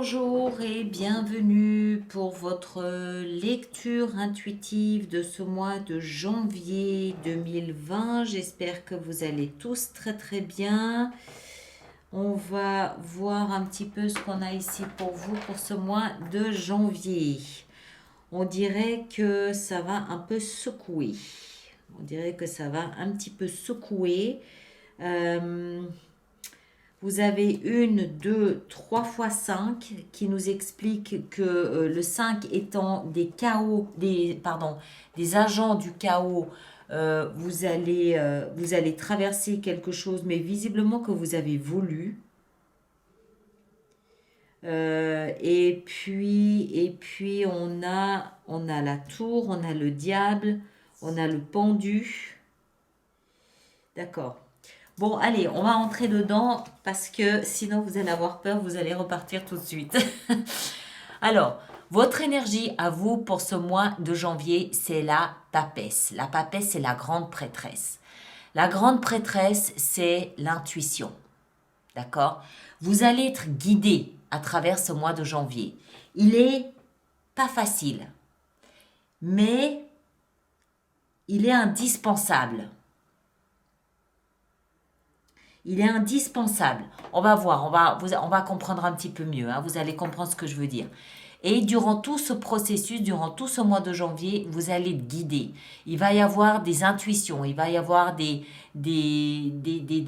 Bonjour et bienvenue pour votre lecture intuitive de ce mois de janvier 2020. J'espère que vous allez tous très très bien. On va voir un petit peu ce qu'on a ici pour vous pour ce mois de janvier. On dirait que ça va un peu secouer. On dirait que ça va un petit peu secouer. Euh, Vous avez une, deux, trois fois 5 qui nous explique que le 5 étant des agents du chaos, vous allez traverser quelque chose, mais visiblement que vous avez voulu. Et puis on a la tour, on a le diable, on a le pendu. D'accord. Bon, allez, on va entrer dedans parce que sinon vous allez avoir peur, vous allez repartir tout de suite. Alors, votre énergie à vous pour ce mois de janvier, c'est la papesse. La papesse, c'est la grande prêtresse. La grande prêtresse, c'est l'intuition. D'accord? Vous allez être guidé à travers ce mois de janvier. Il est pas facile, mais il est indispensable. Il est indispensable. On va voir, on va comprendre un petit peu mieux. Hein, vous allez comprendre ce que je veux dire. Et durant tout ce processus, durant tout ce mois de janvier, vous allez être guidé. Il va y avoir des intuitions, il va y avoir des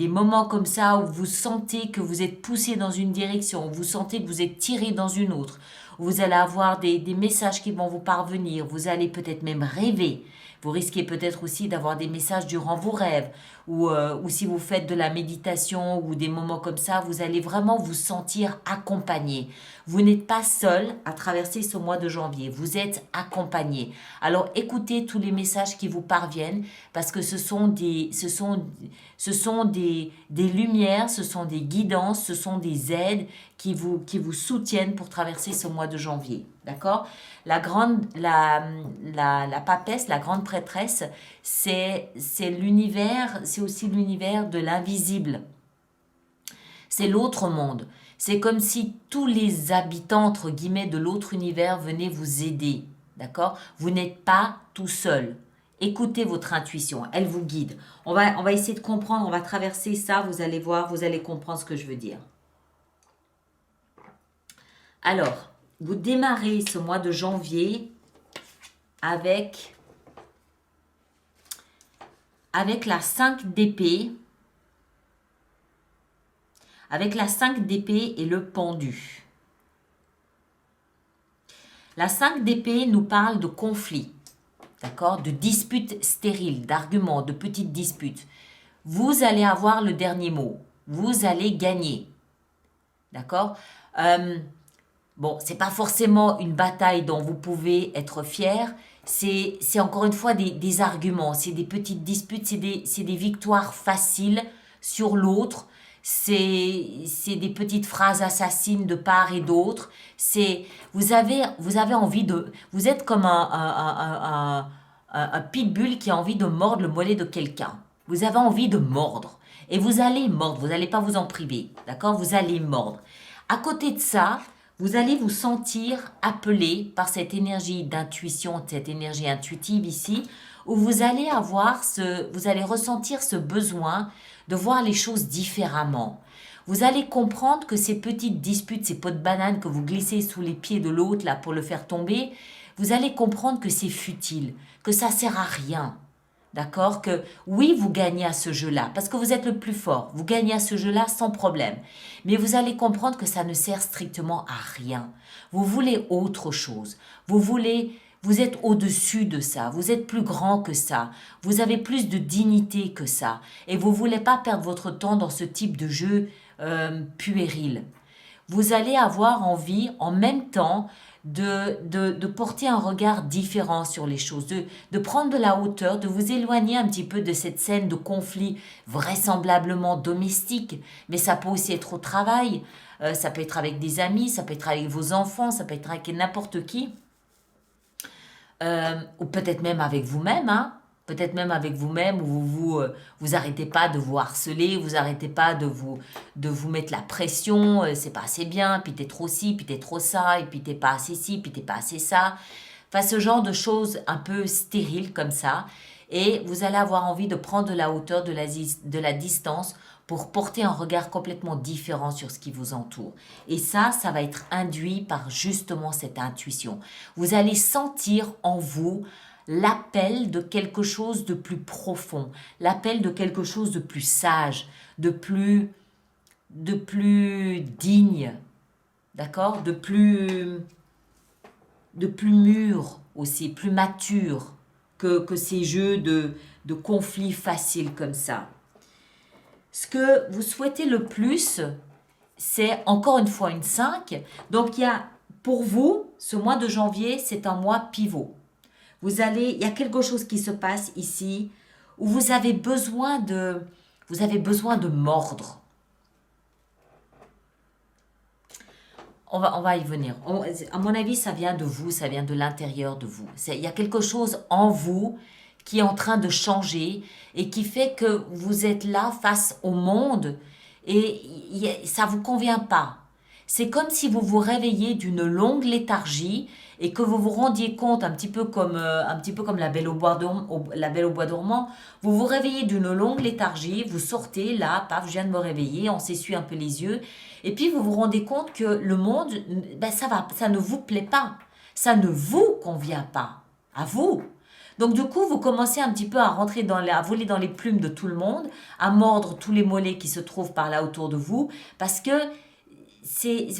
moments comme ça où vous sentez que vous êtes poussé dans une direction, où vous sentez que vous êtes tiré dans une autre. Vous allez avoir des messages qui vont vous parvenir. Vous allez peut-être même rêver. Vous risquez peut-être aussi d'avoir des messages durant vos rêves ou si vous faites de la méditation ou des moments comme ça, vous allez vraiment vous sentir accompagné. Vous n'êtes pas seul à traverser ce mois de janvier, vous êtes accompagné. Alors écoutez tous les messages qui vous parviennent parce que ce sont des lumières, ce sont des guidances, ce sont des aides qui vous soutiennent pour traverser ce mois de janvier. D'accord? La papesse, la grande prêtresse, c'est l'univers, c'est aussi l'univers de l'invisible. C'est l'autre monde. C'est comme si tous les habitants, entre guillemets, de l'autre univers venaient vous aider. D'accord? Vous n'êtes pas tout seul. Écoutez votre intuition, elle vous guide. On va essayer de comprendre, on va traverser ça, vous allez voir, vous allez comprendre ce que je veux dire. Alors, vous démarrez ce mois de janvier avec la 5 d'épée, avec la 5 d'épée et le pendu. La 5 d'épée nous parle de conflits, d'accord, de disputes stériles, d'arguments, de petites disputes. Vous allez avoir le dernier mot, vous allez gagner, d'accord. Bon, c'est pas forcément une bataille dont vous pouvez être fier. C'est encore une fois des arguments, c'est des petites disputes, c'est des victoires faciles sur l'autre. C'est des petites phrases assassines de part et d'autre. Vous avez envie de, vous êtes comme un pitbull qui a envie de mordre le mollet de quelqu'un. Vous avez envie de mordre. Et vous allez mordre, vous n'allez pas vous en priver. D'accord? Vous allez mordre. À côté de ça, vous allez vous sentir appelé par cette énergie d'intuition, cette énergie intuitive ici, où vous allez vous allez ressentir ce besoin de voir les choses différemment. Vous allez comprendre que ces petites disputes, ces pots de banane que vous glissez sous les pieds de l'autre là pour le faire tomber, vous allez comprendre que c'est futile, que ça sert à rien. D'accord? Que oui, vous gagnez à ce jeu-là, parce que vous êtes le plus fort. Vous gagnez à ce jeu-là sans problème. Mais vous allez comprendre que ça ne sert strictement à rien. Vous voulez autre chose. Vous êtes au-dessus de ça. Vous êtes plus grand que ça. Vous avez plus de dignité que ça. Et vous voulez pas perdre votre temps dans ce type de jeu puéril. Vous allez avoir envie, en même temps, de porter un regard différent sur les choses, de prendre de la hauteur, de vous éloigner un petit peu de cette scène de conflit vraisemblablement domestique, mais ça peut aussi être au travail, ça peut être avec des amis, ça peut être avec vos enfants, ça peut être avec n'importe qui, ou peut-être même avec vous-même, hein. peut-être même avec vous-même, où vous arrêtez pas de vous harceler, vous arrêtez pas de vous mettre la pression, c'est pas assez bien, puis t'es trop ci, puis t'es trop ça, et puis t'es pas assez ci, puis t'es pas assez ça. Enfin, ce genre de choses un peu stériles comme ça. Et vous allez avoir envie de prendre de la hauteur, de la distance pour porter un regard complètement différent sur ce qui vous entoure. Et ça va être induit par justement cette intuition. Vous allez sentir en vous l'appel de quelque chose de plus profond, l'appel de quelque chose de plus sage, de plus digne, d'accord, de plus mûr aussi, plus mature que ces jeux de conflits faciles comme ça. Ce que vous souhaitez le plus, c'est encore une fois une 5. Donc il y a, pour vous, ce mois de janvier, c'est un mois pivot. Il y a quelque chose qui se passe ici où vous avez besoin de mordre. On va y venir. À mon avis, ça vient de vous, ça vient de l'intérieur de vous. Il y a quelque chose en vous qui est en train de changer et qui fait que vous êtes là face au monde et ça ne vous convient pas. C'est comme si vous vous réveillez d'une longue léthargie et que vous vous rendiez compte, un petit peu comme la Belle au bois dormant, vous vous réveillez d'une longue léthargie, vous sortez là, paf, je viens de me réveiller, on s'essuie un peu les yeux, et puis vous vous rendez compte que le monde, ben ça ne vous plaît pas, ça ne vous convient pas, à vous. Donc du coup, vous commencez un petit peu à à voler dans les plumes de tout le monde, à mordre tous les mollets qui se trouvent par là autour de vous, parce que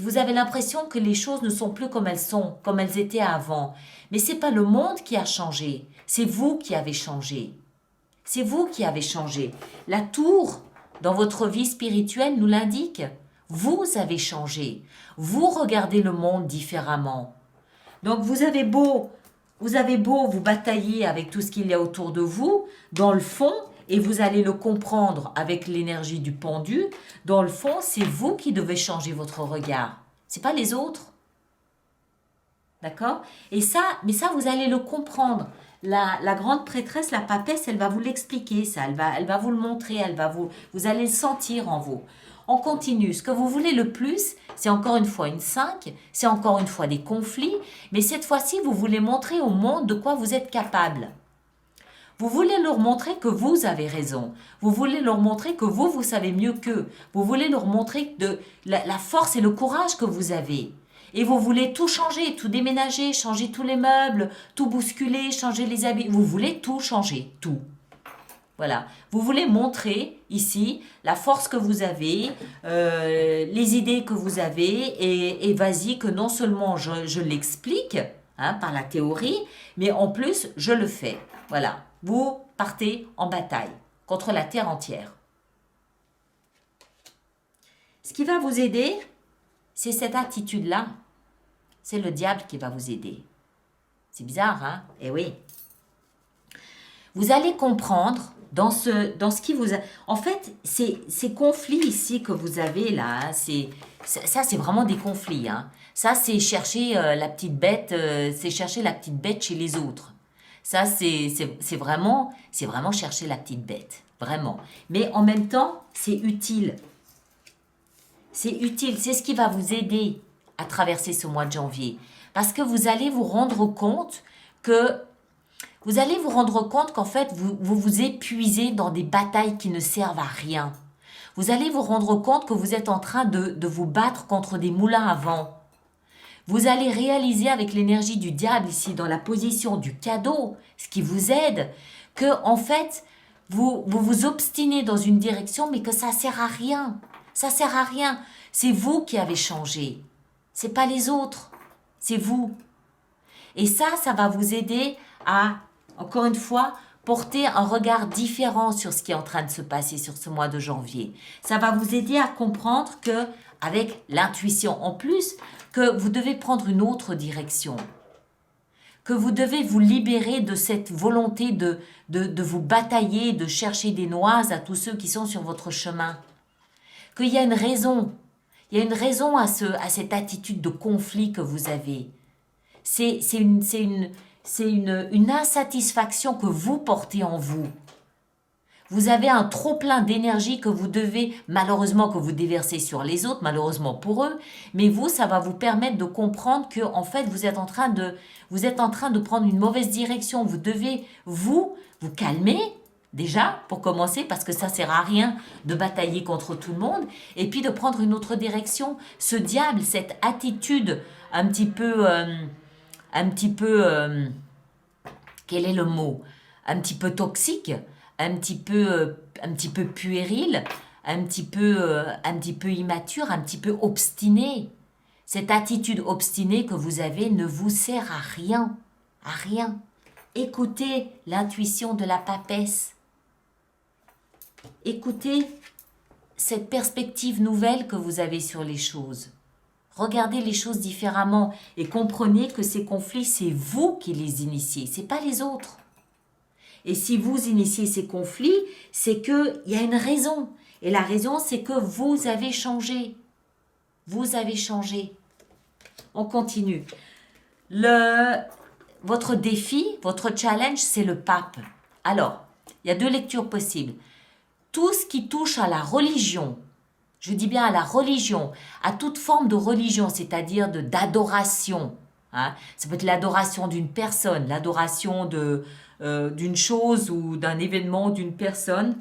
vous avez l'impression que les choses ne sont plus comme elles étaient avant. Mais c'est pas le monde qui a changé, c'est vous qui avez changé. C'est vous qui avez changé. La tour, dans votre vie spirituelle, nous l'indique. Vous avez changé. Vous regardez le monde différemment. Donc vous avez beau vous batailler avec tout ce qu'il y a autour de vous, dans le fond, et vous allez le comprendre avec l'énergie du pendu, dans le fond, c'est vous qui devez changer votre regard. C'est pas les autres. D'accord? Mais ça, vous allez le comprendre. La grande prêtresse, la papesse, elle va vous l'expliquer, ça. Elle va vous le montrer, vous allez le sentir en vous. On continue. Ce que vous voulez le plus, c'est encore une fois une 5, c'est encore une fois des conflits, mais cette fois-ci, vous voulez montrer au monde de quoi vous êtes capable. Vous voulez leur montrer que vous avez raison. Vous voulez leur montrer que vous savez mieux qu'eux. Vous voulez leur montrer la force et le courage que vous avez. Et vous voulez tout changer, tout déménager, changer tous les meubles, tout bousculer, changer les habits. Vous voulez tout changer, tout. Voilà. Vous voulez montrer ici la force que vous avez, les idées que vous avez, et vas-y que non seulement je l'explique par la théorie, mais en plus je le fais. Voilà. Vous partez en bataille contre la terre entière. Ce qui va vous aider, c'est cette attitude-là. C'est le diable qui va vous aider. C'est bizarre, hein? Eh oui. Vous allez comprendre dans ce qui vous... En fait, ces conflits ici que vous avez là, ça c'est vraiment des conflits. Hein. Ça, c'est chercher la petite bête, chez les autres. Ça, c'est vraiment chercher la petite bête. Vraiment. Mais en même temps, c'est utile. C'est utile. C'est ce qui va vous aider à traverser ce mois de janvier. Parce que vous allez vous rendre compte qu'en fait, vous épuisez dans des batailles qui ne servent à rien. Vous allez vous rendre compte que vous êtes en train de vous battre contre des moulins à vent. Vous allez réaliser avec l'énergie du diable ici, dans la position du cadeau, ce qui vous aide, que en fait, vous obstinez dans une direction, mais que ça sert à rien. Ça sert à rien. C'est vous qui avez changé. C'est pas les autres. C'est vous. Et ça va vous aider à, encore une fois, porter un regard différent sur ce qui est en train de se passer sur ce mois de janvier. Ça va vous aider à comprendre que, avec l'intuition en plus, que vous devez prendre une autre direction. Que vous devez vous libérer de cette volonté de vous batailler, de chercher des noises à tous ceux qui sont sur votre chemin. Qu'il y a une raison. Il y a une raison à cette attitude de conflit que vous avez. C'est c'est une insatisfaction que vous portez en vous. Vous avez un trop-plein d'énergie que vous devez, malheureusement, que vous déversez sur les autres, malheureusement pour eux, mais vous, ça va vous permettre de comprendre que, en fait, vous êtes en train de prendre une mauvaise direction. Vous devez, vous calmer, déjà, pour commencer, parce que ça sert à rien de batailler contre tout le monde, et puis de prendre une autre direction. Ce diable, cette attitude quel est le mot? Un petit peu toxique, un petit peu puéril, un petit peu immature, un petit peu obstiné. Cette attitude obstinée que vous avez ne vous sert à rien, à rien. Écoutez l'intuition de la papesse. Écoutez cette perspective nouvelle que vous avez sur les choses. Regardez les choses différemment et comprenez que ces conflits, c'est vous qui les initiez, c'est pas les autres. Et si vous initiez ces conflits, c'est qu'il y a une raison. Et la raison, c'est que vous avez changé. Vous avez changé. On continue. Votre défi, votre challenge, c'est le pape. Alors, il y a 2 lectures possibles. Tout ce qui touche à la religion, je dis bien à la religion, à toute forme de religion, c'est-à-dire d'adoration. Hein. Ça peut être l'adoration d'une personne, l'adoration d'une chose ou d'un événement, d'une personne.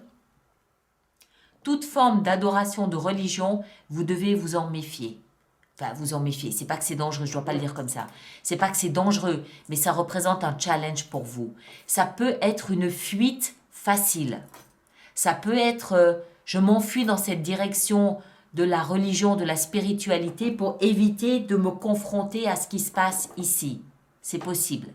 Toute forme d'adoration de religion, vous devez vous en méfier. Enfin, vous en méfier. C'est pas que c'est dangereux, je dois pas le dire comme ça. C'est pas que c'est dangereux, mais ça représente un challenge pour vous. Ça peut être une fuite facile. Ça peut être, je m'enfuis dans cette direction de la religion, de la spiritualité pour éviter de me confronter à ce qui se passe ici. C'est possible.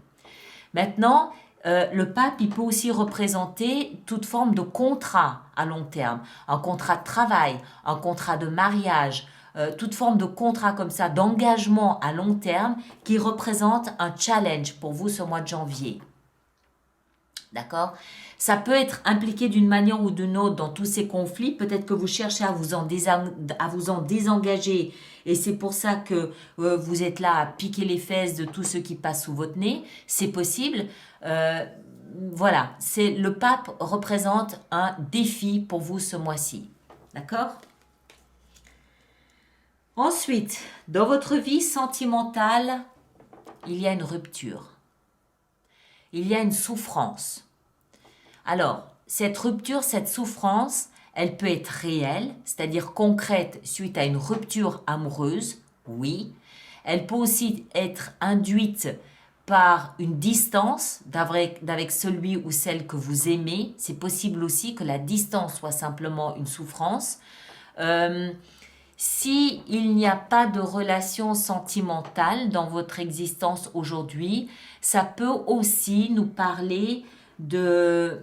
Maintenant, le pape, il peut aussi représenter toute forme de contrat à long terme. Un contrat de travail, un contrat de mariage, toute forme de contrat comme ça, d'engagement à long terme qui représente un challenge pour vous ce mois de janvier. D'accord ? Ça peut être impliqué d'une manière ou d'une autre dans tous ces conflits. Peut-être que vous cherchez à vous en désengager et c'est pour ça que vous êtes là à piquer les fesses de tout ce qui passe sous votre nez. C'est possible. Voilà, le pape représente un défi pour vous ce mois-ci. D'accord ? Ensuite, dans votre vie sentimentale, il y a une rupture. Il y a une souffrance. Alors, cette rupture, cette souffrance, elle peut être réelle, c'est-à-dire concrète suite à une rupture amoureuse, oui. Elle peut aussi être induite par une distance d'avec celui ou celle que vous aimez. C'est possible aussi que la distance soit simplement une souffrance. S'il n'y a pas de relation sentimentale dans votre existence aujourd'hui, ça peut aussi nous parler de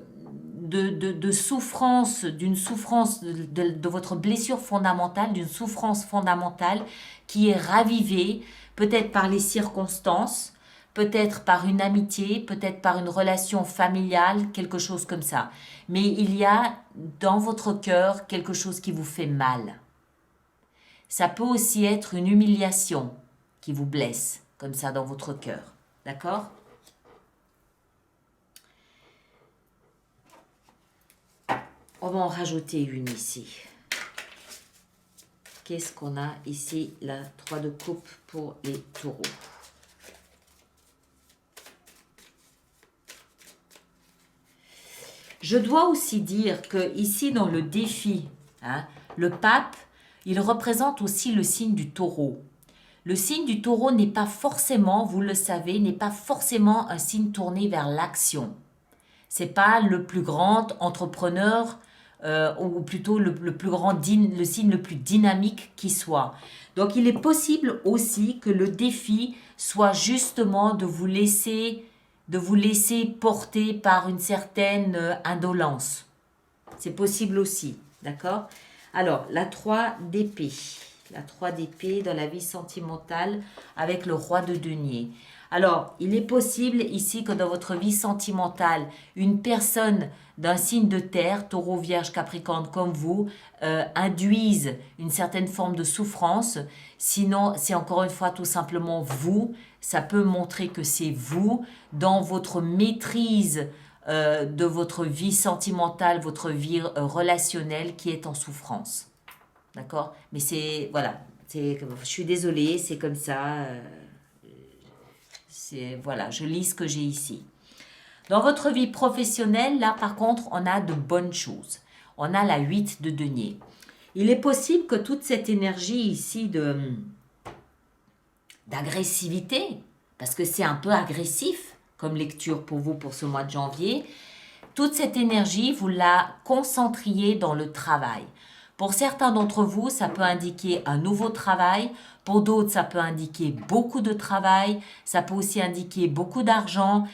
souffrance, d'une souffrance de votre blessure fondamentale, d'une souffrance fondamentale qui est ravivée, peut-être par les circonstances, peut-être par une amitié, peut-être par une relation familiale, quelque chose comme ça. Mais il y a dans votre cœur quelque chose qui vous fait mal. Ça peut aussi être une humiliation qui vous blesse, comme ça, dans votre cœur. D'accord ? On va en rajouter une ici. Qu'est-ce qu'on a ici? La 3 de coupe pour les taureaux. Je dois aussi dire que ici, dans le défi, le pape, il représente aussi le signe du taureau. Le signe du taureau n'est pas forcément, vous le savez, n'est pas forcément un signe tourné vers l'action. C'est pas le plus grand entrepreneur ou plutôt le signe le plus dynamique qui soit. Donc il est possible aussi que le défi soit justement de vous laisser porter par une certaine indolence. C'est possible aussi, d'accord ? Alors, la 3 d'épée. La 3 d'épée dans la vie sentimentale avec le roi de denier. Alors, il est possible ici que dans votre vie sentimentale, une personne d'un signe de terre, taureau, vierge, capricorne comme vous, induise une certaine forme de souffrance. Sinon, c'est encore une fois tout simplement vous. Ça peut montrer que c'est vous dans votre maîtrise de votre vie sentimentale, votre vie relationnelle qui est en souffrance. D'accord? Mais c'est, voilà, je suis désolée, c'est comme ça. Voilà, je lis ce que j'ai ici. Dans votre vie professionnelle, là par contre, on a de bonnes choses. On a la 8 de denier. Il est possible que toute cette énergie ici d'agressivité, parce que c'est un peu agressif comme lecture pour vous pour ce mois de janvier, toute cette énergie, vous la concentriez dans le travail. Pour certains d'entre vous, ça peut indiquer un nouveau travail. Pour d'autres, ça peut indiquer beaucoup de travail. Ça peut aussi indiquer beaucoup d'argent.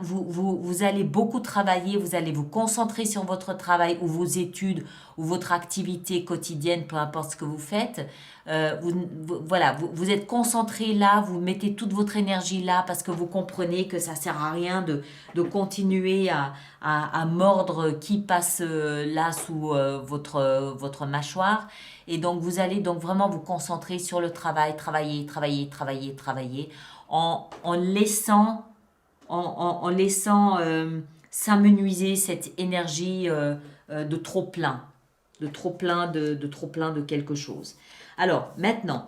Vous allez beaucoup travailler, vous allez vous concentrer sur votre travail ou vos études ou votre activité quotidienne, peu importe ce que vous faites. Vous êtes concentré là, vous mettez toute votre énergie là parce que vous comprenez que ça sert à rien de continuer à mordre qui passe là sous votre mâchoire. Et donc, vous allez donc vraiment vous concentrer sur le travail, travailler, en laissant, s'amenuiser cette énergie de trop plein, de trop plein de quelque chose. Alors, maintenant,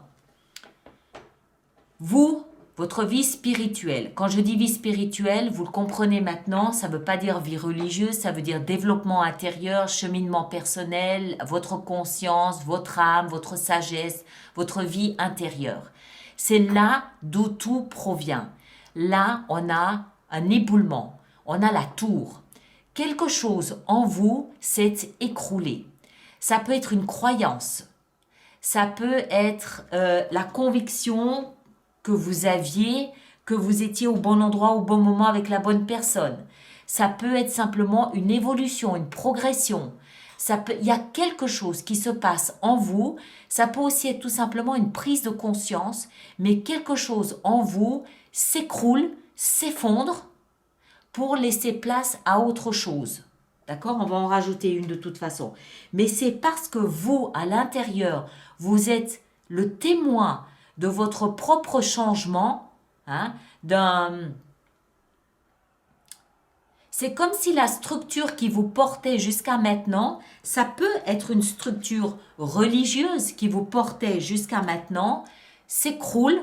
votre vie spirituelle. Quand je dis vie spirituelle, vous le comprenez maintenant, ça ne veut pas dire vie religieuse, ça veut dire développement intérieur, cheminement personnel, votre conscience, votre âme, votre sagesse, votre vie intérieure. C'est là d'où tout provient. Là, on a un éboulement, on a la tour. Quelque chose en vous s'est écroulé. Ça peut être une croyance, ça peut être la conviction que vous aviez, que vous étiez au bon endroit, au bon moment avec la bonne personne. Ça peut être simplement une évolution, une progression. Il y a quelque chose qui se passe en vous. Ça peut aussi être tout simplement une prise de conscience, mais quelque chose en vous s'écroule, s'effondre pour laisser place à autre chose. D'accord? On va en rajouter une de toute façon. Mais c'est parce que vous, à l'intérieur, vous êtes le témoin de votre propre changement, c'est comme si la structure qui vous portait jusqu'à maintenant, ça peut être une structure religieuse qui vous portait jusqu'à maintenant, s'écroule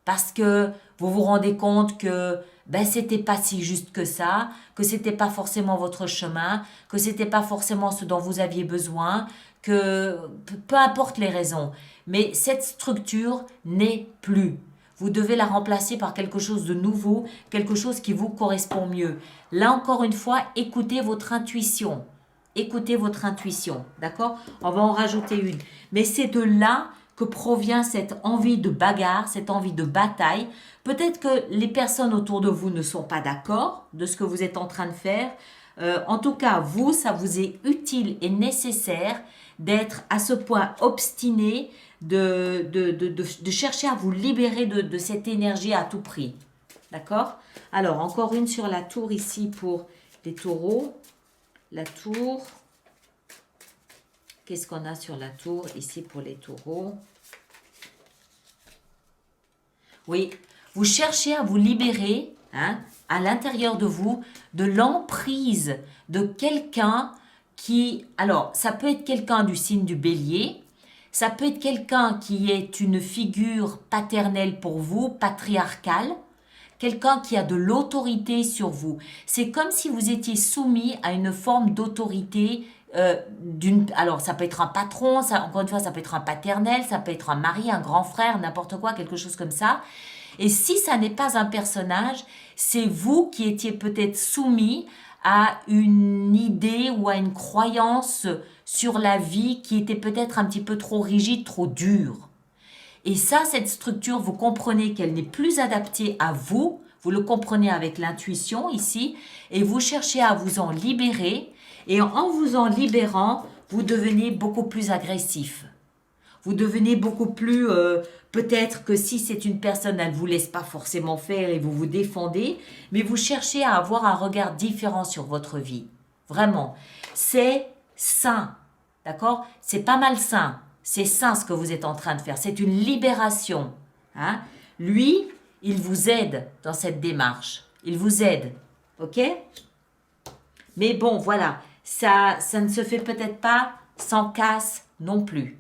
parce que vous vous rendez compte que c'était pas si juste que ça, que c'était pas forcément votre chemin, que c'était pas forcément ce dont vous aviez besoin, que peu importe les raisons, mais cette structure n'est plus. Vous devez la remplacer par quelque chose de nouveau, quelque chose qui vous correspond mieux. Là encore une fois, écoutez votre intuition. Écoutez votre intuition, d'accord? On va en rajouter une. Mais c'est de là que provient cette envie de bagarre, cette envie de bataille. Peut-être que les personnes autour de vous ne sont pas d'accord de ce que vous êtes en train de faire. En tout cas, vous, ça vous est utile et nécessaire d'être à ce point obstiné, de chercher à vous libérer de cette énergie à tout prix. D'accord? Alors, encore une sur la tour ici pour les taureaux. La tour. Qu'est-ce qu'on a sur la tour ici pour les taureaux? Oui, vous cherchez à vous libérer à l'intérieur de vous de l'emprise de quelqu'un qui... Alors, ça peut être quelqu'un du signe du bélier, ça peut être quelqu'un qui est une figure paternelle pour vous, patriarcale, quelqu'un qui a de l'autorité sur vous. C'est comme si vous étiez soumis à une forme d'autorité alors ça peut être un patron, encore une fois ça peut être un paternel, ça peut être un mari, un grand frère, n'importe quoi, quelque chose comme ça. Et si ça n'est pas un personnage, c'est vous qui étiez peut-être soumis à une idée ou à une croyance sur la vie qui était peut-être un petit peu trop rigide, trop dure. Et ça, cette structure, vous comprenez qu'elle n'est plus adaptée à vous, vous le comprenez avec l'intuition ici, et vous cherchez à vous en libérer, et en vous en libérant, vous devenez beaucoup plus agressif. Vous devenez beaucoup plus... peut-être que si c'est une personne, elle ne vous laisse pas forcément faire et vous vous défendez, mais vous cherchez à avoir un regard différent sur votre vie. Vraiment. C'est sain. D'accord? C'est pas malsain. C'est sain ce que vous êtes en train de faire. C'est une libération. Hein? Lui, il vous aide dans cette démarche. Il vous aide. OK? Mais bon, voilà. Ça ne se fait peut-être pas sans casse non plus.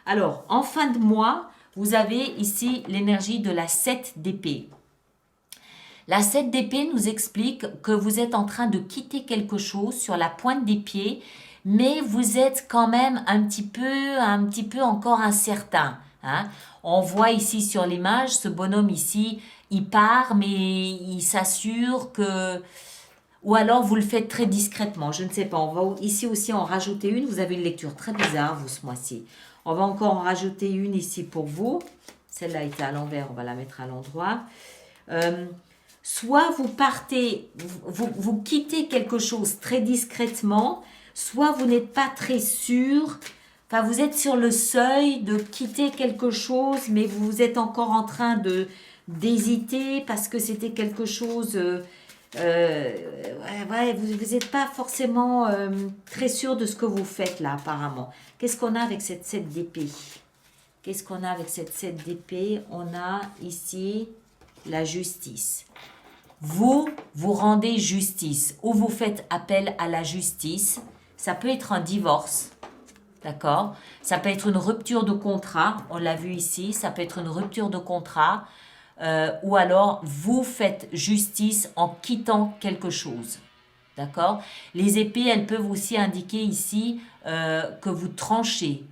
Alors, en fin de mois, vous avez ici l'énergie de la 7 d'épée. La 7 d'épée nous explique que vous êtes en train de quitter quelque chose sur la pointe des pieds, mais vous êtes quand même un petit peu encore incertain. Hein? On voit ici sur l'image, ce bonhomme ici, il part, mais il s'assure que... Ou alors vous le faites très discrètement, je ne sais pas. On va ici aussi en rajouter une. Vous avez une lecture très bizarre, vous, ce mois-ci. On va encore en rajouter une ici pour vous. Celle-là était à l'envers, on va la mettre à l'endroit. Soit vous partez, vous quittez quelque chose très discrètement, soit vous n'êtes pas très sûr. Enfin, vous êtes sur le seuil de quitter quelque chose, mais vous êtes encore en train d'hésiter parce que c'était quelque chose... vous n'êtes pas forcément très sûr de ce que vous faites là, apparemment. Qu'est-ce qu'on a avec cette 7 d'épée? Qu'est-ce qu'on a avec cette 7 d'épée? On a ici la justice. Vous rendez justice ou vous faites appel à la justice. Ça peut être un divorce, d'accord? Ça peut être une rupture de contrat, on l'a vu ici. Ça peut être une rupture de contrat. Ou alors vous faites justice en quittant quelque chose. D'accord? Les épées, elles peuvent aussi indiquer ici que vous tranchez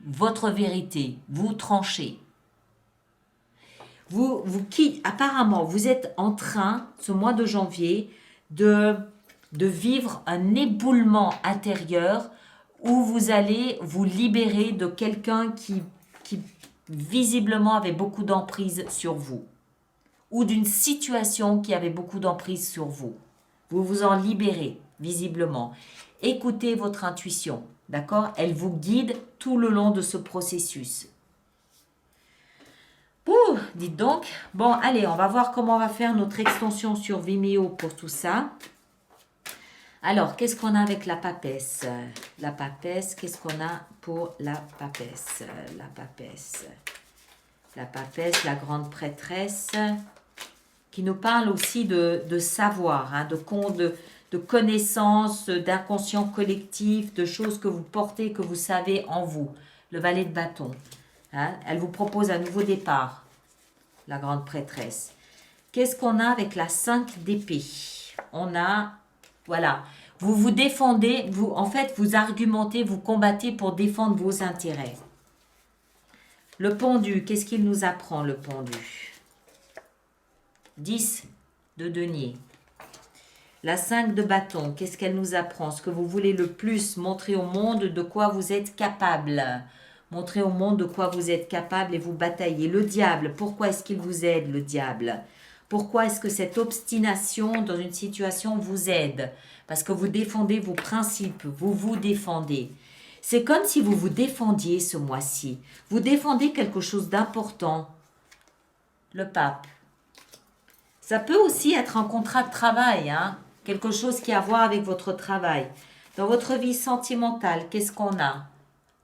votre vérité. Vous tranchez. Apparemment, vous êtes en train, ce mois de janvier, de vivre un éboulement intérieur où vous allez vous libérer de quelqu'un qui visiblement avait beaucoup d'emprise sur vous, ou d'une situation qui avait beaucoup d'emprise sur vous. Vous vous en libérez, visiblement. Écoutez votre intuition, d'accord? Elle vous guide tout le long de ce processus. Ouh, dites donc. Bon, allez, on va voir comment on va faire notre extension sur Vimeo pour tout ça. Alors, qu'est-ce qu'on a avec la papesse? La papesse, qu'est-ce qu'on a pour la papesse? La papesse. La papesse, la grande prêtresse, qui nous parle aussi de savoir, hein, de connaissances, d'inconscient collectif, de choses que vous portez, que vous savez en vous. Le valet de bâton. Hein, elle vous propose un nouveau départ, la grande prêtresse. Qu'est-ce qu'on a avec la 5 d'épée? On a, voilà, vous vous défendez, en fait, vous argumentez, vous combattez pour défendre vos intérêts. Le pendu, qu'est-ce qu'il nous apprend, le pendu? 10 de denier. La 5 de bâton, qu'est-ce qu'elle nous apprend? Ce que vous voulez le plus, montrer au monde de quoi vous êtes capable. Montrer au monde de quoi vous êtes capable et vous batailler. Le diable, pourquoi est-ce qu'il vous aide, le diable? Pourquoi est-ce que cette obstination dans une situation vous aide? Parce que vous défendez vos principes, vous vous défendez. C'est comme si vous vous défendiez ce mois-ci. Vous défendez quelque chose d'important. Le pape. Ça peut aussi être un contrat de travail, hein? Quelque chose qui a à voir avec votre travail. Dans votre vie sentimentale, qu'est-ce qu'on a?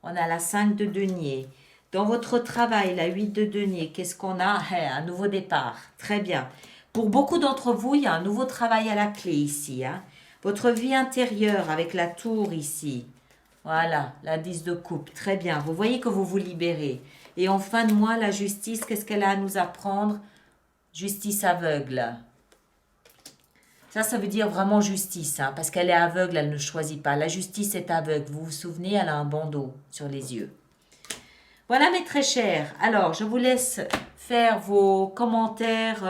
On a la 5 de denier. Dans votre travail, la 8 de denier, qu'est-ce qu'on a? Un nouveau départ. Très bien. Pour beaucoup d'entre vous, il y a un nouveau travail à la clé ici. Hein? Votre vie intérieure avec la tour ici. Voilà, la 10 de coupe. Très bien. Vous voyez que vous vous libérez. Et en fin de mois, la justice, qu'est-ce qu'elle a à nous apprendre? Justice aveugle. Ça veut dire vraiment justice, hein, parce qu'elle est aveugle, elle ne choisit pas. La justice est aveugle. Vous vous souvenez, elle a un bandeau sur les yeux. Voilà mes très chers. Alors, je vous laisse faire vos commentaires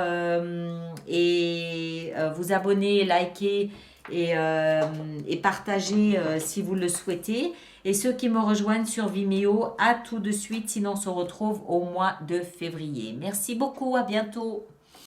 et vous abonner, liker et partager si vous le souhaitez. Et ceux qui me rejoignent sur Vimeo, à tout de suite, sinon on se retrouve au mois de février. Merci beaucoup, à bientôt.